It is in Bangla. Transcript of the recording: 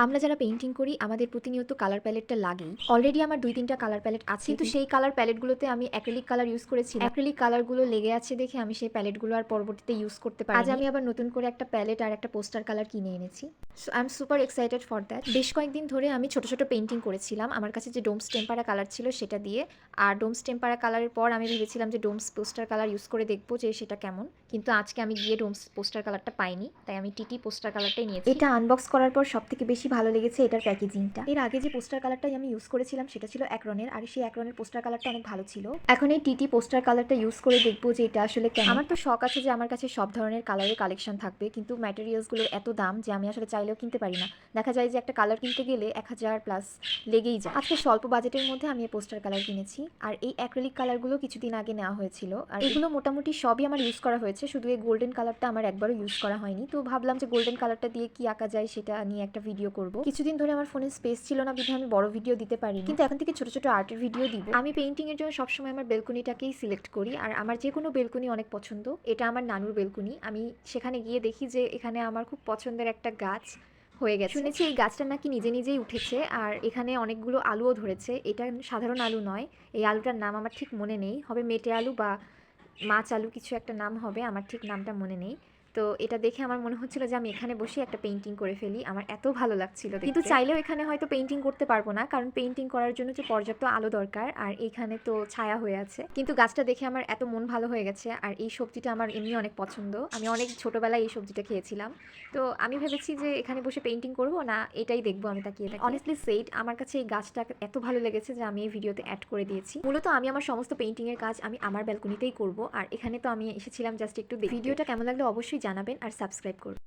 আমরা যারা পেইন্টিং করি আমাদের প্রতিনিয়ত কালার প্যালেটটা লাগেই। অলরেডি আমার ২-৩টা কালার প্যালেট আছে, কিন্তু সেই কালার প্যালেটগুলোতে আমি অ্যাক্রিলিক কালার ইউজ করেছি। অ্যাক্রিলিক কালারগুলো লেগে আছে দেখে আমি সেই প্যালেটগুলো আর পরবর্তীতে ইউজ করতে পারিনি। আজ আমি আবার নতুন করে একটা প্যালেট আর একটা পোস্টার কালার কিনে এনেছি। So I am super excited for that. বেশ কয়েকদিন ধরে আমি ছোট ছোট পেইন্টিং করেছিলাম আমার কাছে যে ডোমস টেম্পারা কালার ছিল সেটা দিয়ে। আর ডোমস টেম্পারা কালারের পর আমি ভেবেছিলাম যে ডোমস পোস্টার কালার ইউজ করে দেখবো যে সেটা কেমন, কিন্তু আজকে আমি গিয়ে ডোমস পোস্টার কালারটা পাইনি, তাই আমি টিটি পোস্টার কালারটাই নিয়েছি। এটা আনবক্স করার পর সবথেকে বেশি ভালো লেগেছে এটার প্যাকেজিংটা। এর আগে যে পোস্টার কালারটাই আমি ইউজ করেছিলাম সেটা ছিল অ্যাক্রনের, আর সেই অ্যাক্রনের পোস্টার কালারটা অনেক ভালো ছিল। এখন এই টিটি পোস্টার কালারটা ইউজ করে দেখবো যে এটা আসলে কেমন। আমার তো শখ আছে যে আমার কাছে সব ধরনের কালারের কালেকশন থাকবে, কিন্তু ম্যাটেরিয়ালসগুলোর এত দাম যে আমি আসলে চাইলেও কিনতে পারি না। দেখা যায় যে একটা কালার কিনতে গেলে 1000 প্লাস লেগেই যায়। আজকে স্বল্প বাজেটের মধ্যে আমি এই পোস্টার কালার কিনেছি, আর এই অ্যাক্রিলিক কালারগুলো কিছুদিন আগে নেওয়া হয়েছিল, আর এগুলো মোটামুটি সবই আমার ইউজ করা হয়েছে, শুধু এই গোল্ডেন কালারটা আমার একবারও ইউজ করা হয়নি। তো ভাবলাম যে গোল্ডেন কালারটা দিয়ে কি আঁকা যায় সেটা নিয়ে একটা ভিডিও করব। কিছুদিন ধরে আমার ফোনে স্পেস ছিল না বিধায় আমি বড় ভিডিও দিতে পারিনি, কিন্তু এখন থেকে ছোট ছোট আর্টের ভিডিও দিব। আমি পেইন্টিং এর জন্য সবসময় আমার বেলকনিটাকেই সিলেক্ট করি, আর আমার যে কোনো বেলকনি অনেক পছন্দ। এটা আমার নানুর বেলকনি, আমি সেখানে গিয়ে দেখি যে এখানে আমার খুব পছন্দের একটা গাছ হয়ে গেছে। শুনেছি এই গাছটা নাকি নিজে নিজেই উঠেছে, আর এখানে অনেকগুলো আলুও ধরেছে। এটা সাধারণ আলু নয়, এই আলুটার নাম আমার ঠিক মনে নেই, হবে মেটে আলু বা মাছ আলু কিছু একটা নাম হবে, আমার ঠিক নামটা মনে নেই। তো এটা দেখে আমার মনে হচ্ছিল যে আমি এখানে বসে একটা পেইন্টিং করে ফেলি, আমার এত ভালো লাগছিল। কিন্তু চাইলেও এখানে হয়তো পেইন্টিং করতে পারবো না, কারণ পেইন্টিং করার জন্য যে পর্যাপ্ত আলো দরকার, আর এখানে তো ছায়া হয়ে আছে। কিন্তু গাছটা দেখে আমার এত মন ভালো হয়ে গেছে, আর এই সবজিটা আমার এমনি অনেক পছন্দ, আমি অনেক ছোটবেলায় এই সবজিটা খেয়েছিলাম। তো আমি ভেবেছি যে এখানে বসে পেইন্টিং করবো না, এটাই দেখবো আমি তাকিয়ে থাকি। অনেস্টলি সেইড আমার কাছে এই গাছটা এত ভালো লেগেছে যে আমি এই ভিডিওতে অ্যাড করে দিয়েছি। মূলত আমি আমার সমস্ত পেইন্টিং এর কাজ আমি আমার ব্যালকনিতেই করব, আর এখানে তো আমি এসেছিলাম জাস্ট একটু দেখতে। ভিডিওটা কেমন লাগলো অবশ্যই জানাবেন, আর সাবস্ক্রাইব করবেন।